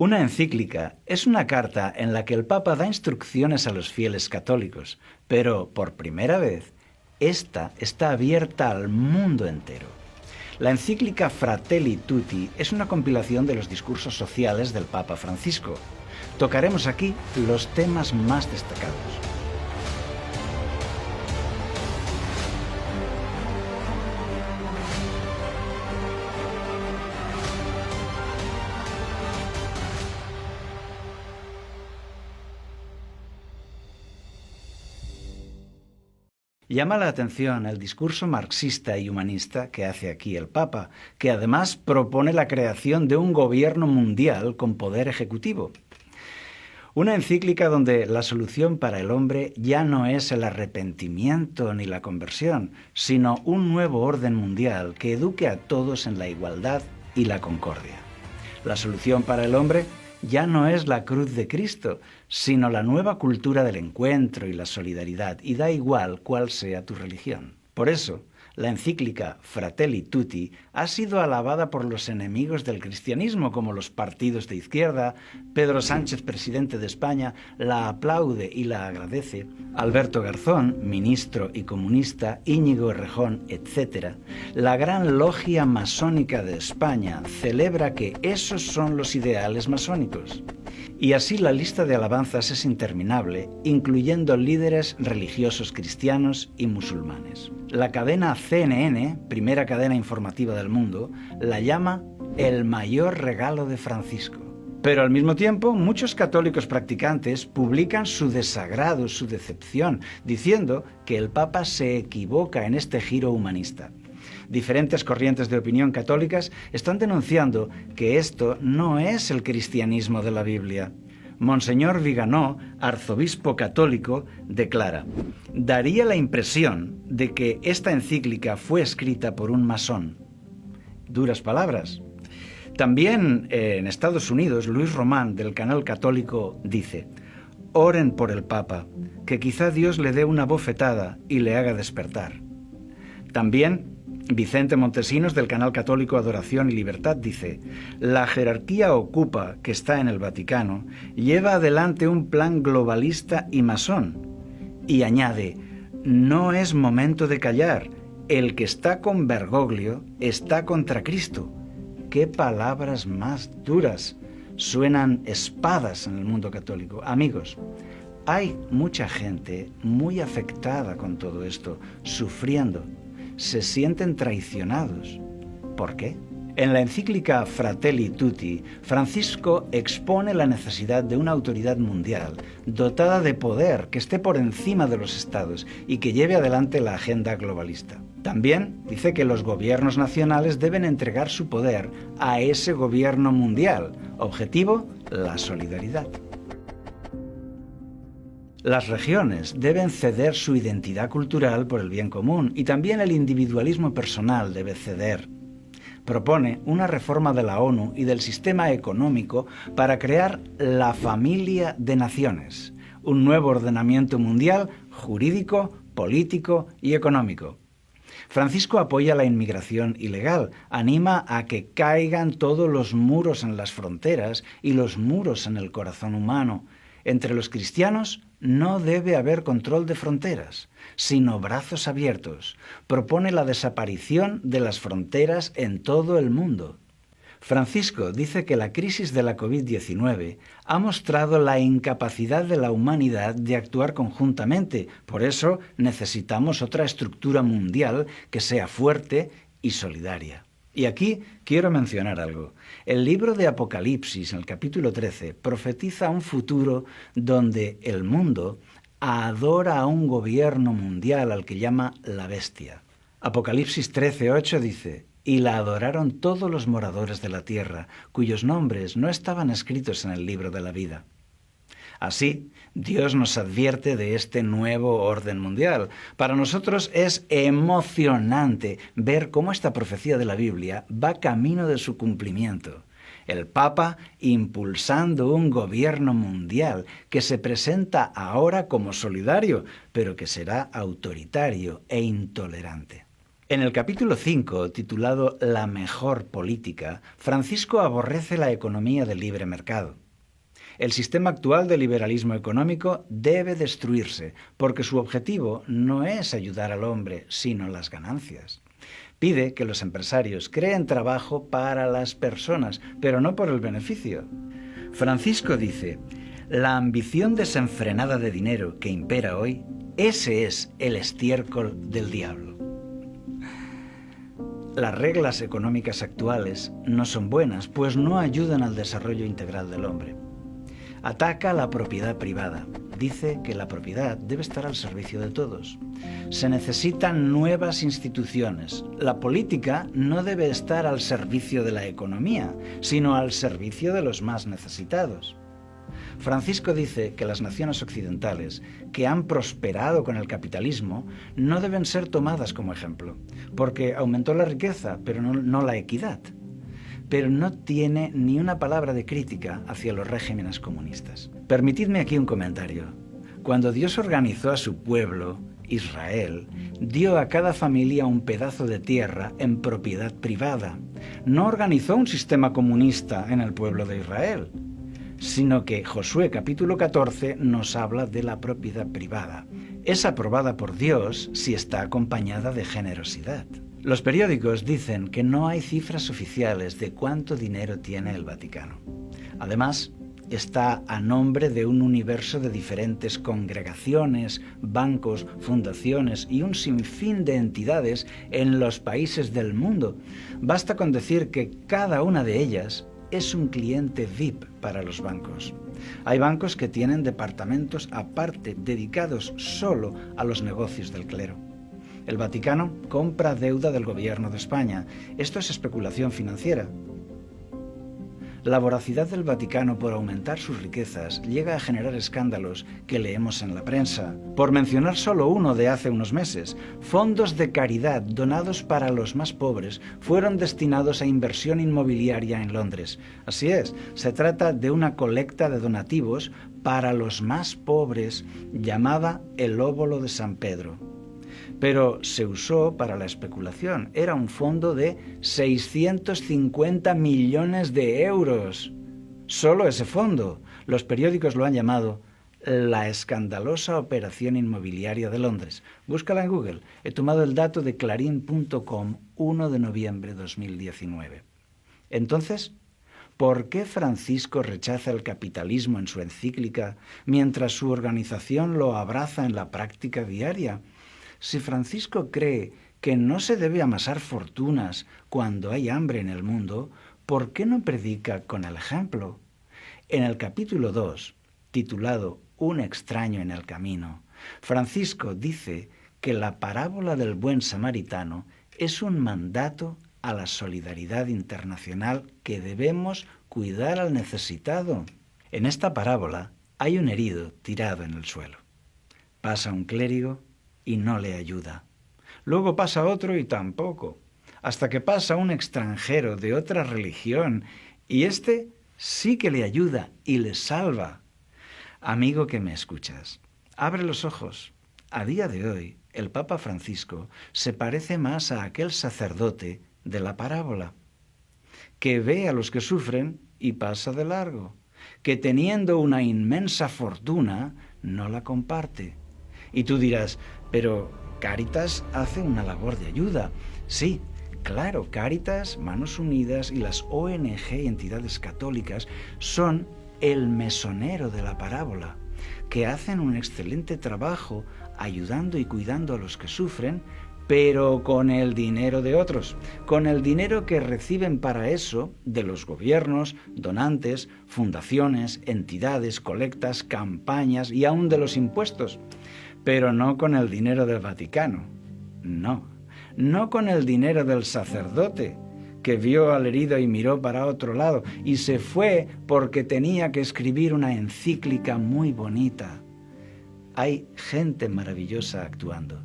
Una encíclica es una carta en la que el Papa da instrucciones a los fieles católicos, pero por primera vez, esta está abierta al mundo entero. La encíclica Fratelli Tutti es una compilación de los discursos sociales del Papa Francisco. Tocaremos aquí los temas más destacados. Llama la atención el discurso marxista y humanista que hace aquí el Papa, que además propone la creación de un gobierno mundial con poder ejecutivo. Una encíclica donde la solución para el hombre ya no es el arrepentimiento ni la conversión, sino un nuevo orden mundial que eduque a todos en la igualdad y la concordia. La solución para el hombre ya no es la cruz de Cristo, sino la nueva cultura del encuentro y la solidaridad, y da igual cuál sea tu religión. Por eso, la encíclica Fratelli Tutti ha sido alabada por los enemigos del cristianismo, como los partidos de izquierda. Pedro Sánchez, presidente de España, la aplaude y la agradece. Alberto Garzón, ministro y comunista, Íñigo Errejón, etc. La gran logia masónica de España celebra que esos son los ideales masónicos. Y así la lista de alabanzas es interminable, incluyendo líderes religiosos cristianos y musulmanes. La cadena CNN, primera cadena informativa del mundo, la llama el mayor regalo de Francisco. Pero al mismo tiempo, muchos católicos practicantes publican su desagrado, su decepción, diciendo que el Papa se equivoca en este giro humanista. Diferentes corrientes de opinión católicas están denunciando que esto no es el cristianismo de la Biblia. Monseñor Viganó, arzobispo católico, declara: daría la impresión de que esta encíclica fue escrita por un masón. Duras palabras. También en Estados Unidos, Luis Román, del canal católico, dice: oren por el Papa, que quizá Dios le dé una bofetada y le haga despertar. También Vicente Montesinos, del canal católico Adoración y Libertad, dice: la jerarquía ocupa, que está en el Vaticano, lleva adelante un plan globalista y masón. Y añade: no es momento de callar, el que está con Bergoglio está contra Cristo. ¡Qué palabras más duras! Suenan espadas en el mundo católico. Amigos, hay mucha gente muy afectada con todo esto, sufriendo. Se sienten traicionados. ¿Por qué? En la encíclica Fratelli Tutti, Francisco expone la necesidad de una autoridad mundial dotada de poder que esté por encima de los estados y que lleve adelante la agenda globalista. También dice que los gobiernos nacionales deben entregar su poder a ese gobierno mundial. Objetivo: la solidaridad. Las regiones deben ceder su identidad cultural por el bien común y también el individualismo personal debe ceder. Propone una reforma de la ONU y del sistema económico para crear la familia de naciones, un nuevo ordenamiento mundial jurídico, político y económico. Francisco apoya la inmigración ilegal, anima a que caigan todos los muros en las fronteras y los muros en el corazón humano. Entre los cristianos no debe haber control de fronteras, sino brazos abiertos. Propone la desaparición de las fronteras en todo el mundo. Francisco dice que la crisis de la COVID-19 ha mostrado la incapacidad de la humanidad de actuar conjuntamente. Por eso necesitamos otra estructura mundial que sea fuerte y solidaria. Y aquí quiero mencionar algo. El libro de Apocalipsis, en el capítulo 13, profetiza un futuro donde el mundo adora a un gobierno mundial al que llama la bestia. Apocalipsis 13:8 dice: y la adoraron todos los moradores de la tierra, cuyos nombres no estaban escritos en el libro de la vida. Así, Dios nos advierte de este nuevo orden mundial. Para nosotros es emocionante ver cómo esta profecía de la Biblia va camino de su cumplimiento. El Papa impulsando un gobierno mundial que se presenta ahora como solidario, pero que será autoritario e intolerante. En el capítulo 5, titulado La mejor política, Francisco aborrece la economía del libre mercado. El sistema actual de liberalismo económico debe destruirse, porque su objetivo no es ayudar al hombre, sino las ganancias. Pide que los empresarios creen trabajo para las personas, pero no por el beneficio. Francisco dice: la ambición desenfrenada de dinero que impera hoy, ese es el estiércol del diablo. Las reglas económicas actuales no son buenas, pues no ayudan al desarrollo integral del hombre. Ataca la propiedad privada. Dice que la propiedad debe estar al servicio de todos. Se necesitan nuevas instituciones. La política no debe estar al servicio de la economía, sino al servicio de los más necesitados. Francisco dice que las naciones occidentales, que han prosperado con el capitalismo, no deben ser tomadas como ejemplo, porque aumentó la riqueza, pero no la equidad. Pero no tiene ni una palabra de crítica hacia los regímenes comunistas. Permitidme aquí un comentario. Cuando Dios organizó a su pueblo, Israel, dio a cada familia un pedazo de tierra en propiedad privada. No organizó un sistema comunista en el pueblo de Israel, sino que Josué capítulo 14 nos habla de la propiedad privada. Es aprobada por Dios si está acompañada de generosidad. Los periódicos dicen que no hay cifras oficiales de cuánto dinero tiene el Vaticano. Además, está a nombre de un universo de diferentes congregaciones, bancos, fundaciones y un sinfín de entidades en los países del mundo. Basta con decir que cada una de ellas es un cliente VIP para los bancos. Hay bancos que tienen departamentos aparte dedicados solo a los negocios del clero. El Vaticano compra deuda del gobierno de España. Esto es especulación financiera. La voracidad del Vaticano por aumentar sus riquezas llega a generar escándalos que leemos en la prensa. Por mencionar solo uno de hace unos meses, fondos de caridad donados para los más pobres fueron destinados a inversión inmobiliaria en Londres. Así es, se trata de una colecta de donativos para los más pobres llamada el Óbolo de San Pedro. Pero se usó para la especulación. Era un fondo de 650 millones de euros. Solo ese fondo. Los periódicos lo han llamado la escandalosa operación inmobiliaria de Londres. Búscala en Google. He tomado el dato de clarín.com, 1 de noviembre de 2019. Entonces, ¿por qué Francisco rechaza el capitalismo en su encíclica mientras su organización lo abraza en la práctica diaria? Si Francisco cree que no se debe amasar fortunas cuando hay hambre en el mundo, ¿por qué no predica con el ejemplo? En el capítulo 2, titulado Un extraño en el camino, Francisco dice que la parábola del buen samaritano es un mandato a la solidaridad internacional que debemos cuidar al necesitado. En esta parábola hay un herido tirado en el suelo. Pasa un clérigo y no le ayuda. Luego pasa otro y tampoco, hasta que pasa un extranjero de otra religión y éste sí que le ayuda y le salva. Amigo que me escuchas, abre los ojos. A día de hoy, el Papa Francisco se parece más a aquel sacerdote de la parábola, que ve a los que sufren y pasa de largo, que teniendo una inmensa fortuna no la comparte. Y tú dirás, pero Cáritas hace una labor de ayuda. Sí, claro, Cáritas, Manos Unidas y las ONG y entidades católicas son el mesonero de la parábola, que hacen un excelente trabajo ayudando y cuidando a los que sufren, pero con el dinero de otros, con el dinero que reciben para eso de los gobiernos, donantes, fundaciones, entidades, colectas, campañas y aún de los impuestos. Pero no con el dinero del Vaticano, no con el dinero del sacerdote, que vio al herido y miró para otro lado, y se fue porque tenía que escribir una encíclica muy bonita. Hay gente maravillosa actuando.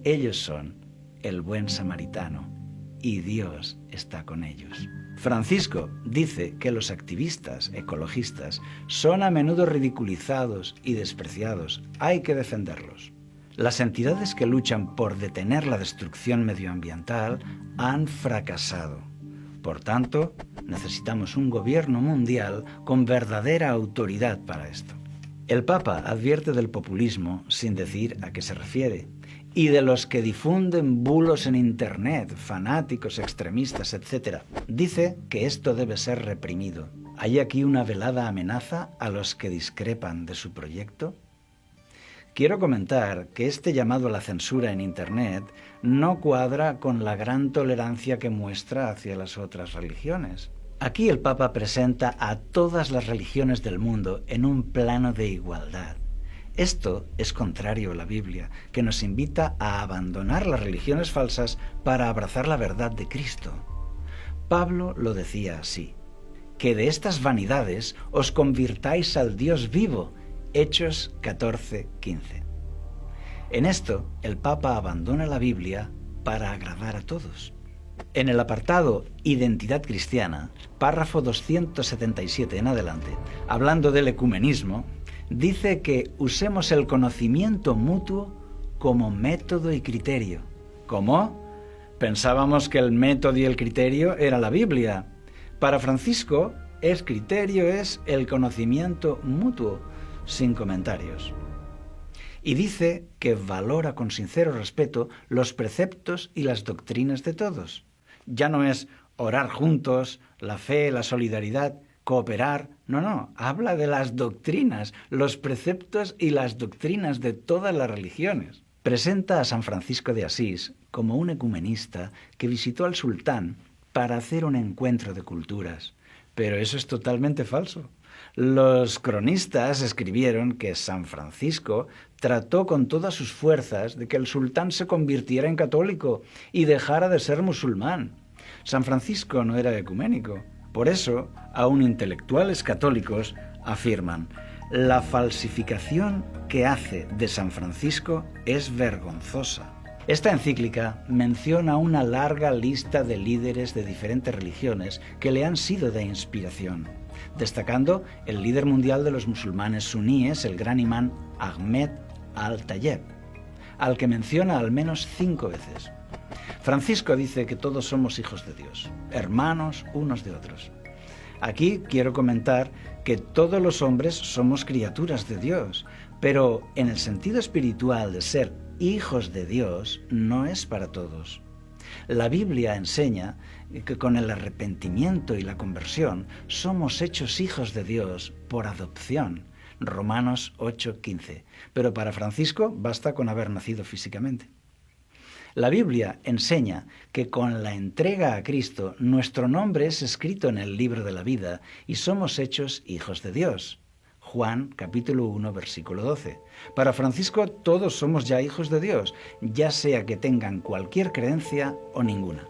Ellos son el buen samaritano, y Dios está con ellos. Francisco dice que los activistas ecologistas son a menudo ridiculizados y despreciados. Hay que defenderlos. Las entidades que luchan por detener la destrucción medioambiental han fracasado. Por tanto, necesitamos un gobierno mundial con verdadera autoridad para esto. El Papa advierte del populismo sin decir a qué se refiere, y de los que difunden bulos en Internet, fanáticos, extremistas, etc. Dice que esto debe ser reprimido. ¿Hay aquí una velada amenaza a los que discrepan de su proyecto? Quiero comentar que este llamado a la censura en Internet no cuadra con la gran tolerancia que muestra hacia las otras religiones. Aquí el Papa presenta a todas las religiones del mundo en un plano de igualdad. Esto es contrario a la Biblia, que nos invita a abandonar las religiones falsas para abrazar la verdad de Cristo. Pablo lo decía así: que de estas vanidades os convirtáis al Dios vivo. Hechos 14:15. En esto, el Papa abandona la Biblia para agradar a todos. En el apartado Identidad cristiana, párrafo 277 en adelante, hablando del ecumenismo, dice que usemos el conocimiento mutuo como método y criterio. ¿Cómo? Pensábamos que el método y el criterio era la Biblia. Para Francisco, el criterio es el conocimiento mutuo, sin comentarios. Y dice que valora con sincero respeto los preceptos y las doctrinas de todos. Ya no es orar juntos, la fe, la solidaridad, cooperar. No, habla de las doctrinas, los preceptos y las doctrinas de todas las religiones. Presenta a San Francisco de Asís como un ecumenista que visitó al sultán para hacer un encuentro de culturas. Pero eso es totalmente falso. Los cronistas escribieron que San Francisco trató con todas sus fuerzas de que el sultán se convirtiera en católico y dejara de ser musulmán. San Francisco no era ecuménico. Por eso, aún intelectuales católicos afirman: la falsificación que hace de San Francisco es vergonzosa. Esta encíclica menciona una larga lista de líderes de diferentes religiones que le han sido de inspiración, destacando el líder mundial de los musulmanes suníes, el gran imán Ahmed al-Tayeb, al que menciona al menos 5 veces. Francisco dice que todos somos hijos de Dios, hermanos unos de otros. Aquí quiero comentar que todos los hombres somos criaturas de Dios, pero en el sentido espiritual de ser hijos de Dios no es para todos. La Biblia enseña que con el arrepentimiento y la conversión somos hechos hijos de Dios por adopción. Romanos 8:15. Pero para Francisco basta con haber nacido físicamente. La Biblia enseña que con la entrega a Cristo nuestro nombre es escrito en el libro de la vida y somos hechos hijos de Dios. Juan capítulo 1 versículo 12. Para Francisco todos somos ya hijos de Dios, ya sea que tengan cualquier creencia o ninguna.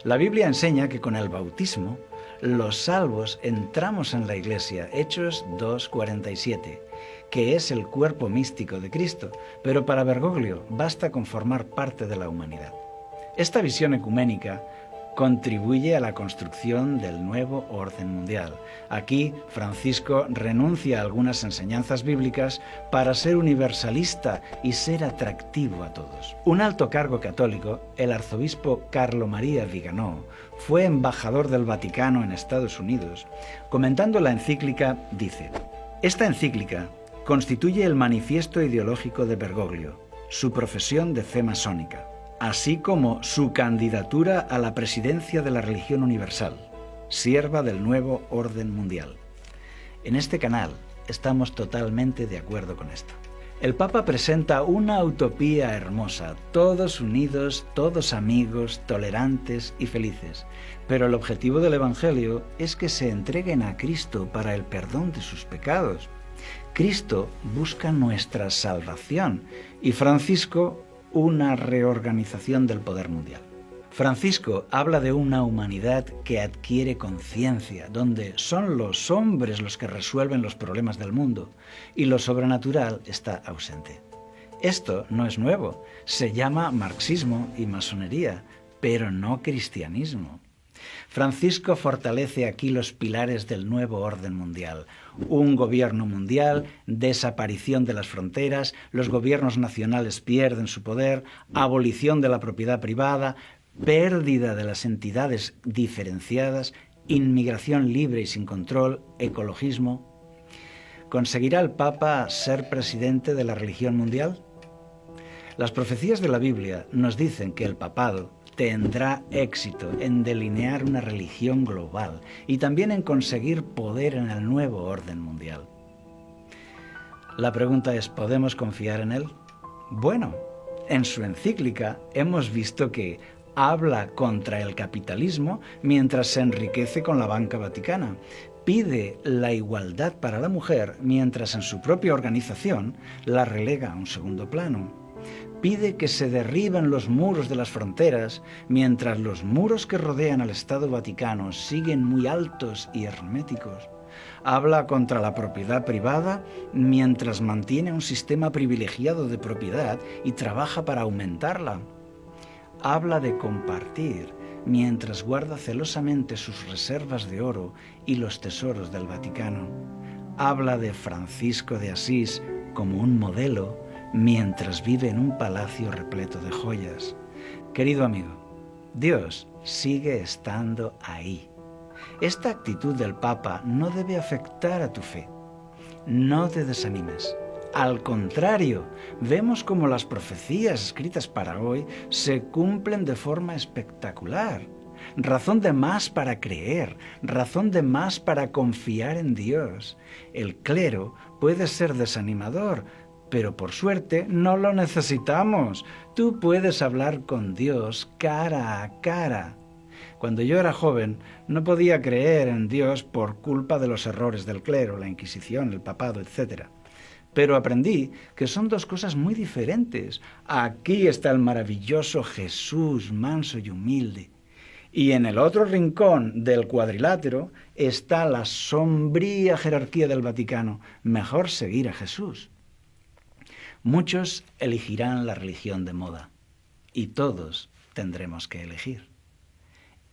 La Biblia enseña que con el bautismo los salvos entramos en la Iglesia, Hechos 2:47, que es el cuerpo místico de Cristo, pero para Bergoglio basta con formar parte de la humanidad. Esta visión ecuménica contribuye a la construcción del nuevo orden mundial. Aquí Francisco renuncia a algunas enseñanzas bíblicas para ser universalista y ser atractivo a todos. Un alto cargo católico, el arzobispo Carlo María Viganò, fue embajador del Vaticano en Estados Unidos. Comentando la encíclica, dice: esta encíclica constituye el manifiesto ideológico de Bergoglio, su profesión de fe masónica, así como su candidatura a la presidencia de la religión universal, sierva del nuevo orden mundial. En este canal estamos totalmente de acuerdo con esto. El Papa presenta una utopía hermosa, todos unidos, todos amigos, tolerantes y felices. Pero el objetivo del Evangelio es que se entreguen a Cristo para el perdón de sus pecados. Cristo busca nuestra salvación y Francisco una reorganización del poder mundial. Francisco habla de una humanidad que adquiere conciencia, donde son los hombres los que resuelven los problemas del mundo y lo sobrenatural está ausente. Esto no es nuevo, se llama marxismo y masonería, pero no cristianismo. Francisco fortalece aquí los pilares del nuevo orden mundial. Un gobierno mundial, desaparición de las fronteras, los gobiernos nacionales pierden su poder, abolición de la propiedad privada, pérdida de las entidades diferenciadas, inmigración libre y sin control, ecologismo. ¿Conseguirá el Papa ser presidente de la religión mundial? Las profecías de la Biblia nos dicen que el papado tendrá éxito en delinear una religión global y también en conseguir poder en el nuevo orden mundial. La pregunta es, ¿podemos confiar en él? Bueno, en su encíclica hemos visto que habla contra el capitalismo mientras se enriquece con la banca vaticana. Pide la igualdad para la mujer mientras en su propia organización la relega a un segundo plano. Pide que se derriben los muros de las fronteras, mientras los muros que rodean al Estado Vaticano siguen muy altos y herméticos. Habla contra la propiedad privada, mientras mantiene un sistema privilegiado de propiedad y trabaja para aumentarla. Habla de compartir, mientras guarda celosamente sus reservas de oro y los tesoros del Vaticano. Habla de Francisco de Asís como un modelo, mientras vive en un palacio repleto de joyas. Querido amigo, Dios sigue estando ahí. Esta actitud del Papa no debe afectar a tu fe. No te desanimes. Al contrario, vemos cómo las profecías escritas para hoy se cumplen de forma espectacular. Razón de más para creer, razón de más para confiar en Dios. El clero puede ser desanimador, pero por suerte no lo necesitamos. Tú puedes hablar con Dios cara a cara. Cuando yo era joven no podía creer en Dios por culpa de los errores del clero, la Inquisición, el papado, etc. Pero aprendí que son dos cosas muy diferentes. Aquí está el maravilloso Jesús, manso y humilde. Y en el otro rincón del cuadrilátero está la sombría jerarquía del Vaticano. Mejor seguir a Jesús. Muchos elegirán la religión de moda y todos tendremos que elegir.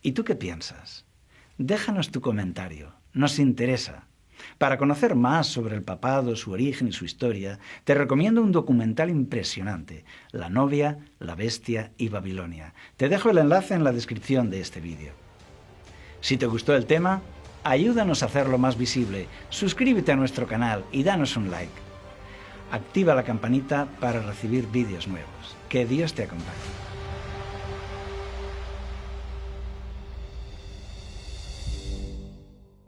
¿Y tú qué piensas? Déjanos tu comentario, nos interesa. Para conocer más sobre el papado, su origen y su historia, te recomiendo un documental impresionante, La novia, la bestia y Babilonia. Te dejo el enlace en la descripción de este vídeo. Si te gustó el tema, ayúdanos a hacerlo más visible, suscríbete a nuestro canal y danos un like. Activa la campanita para recibir vídeos nuevos. Que Dios te acompañe.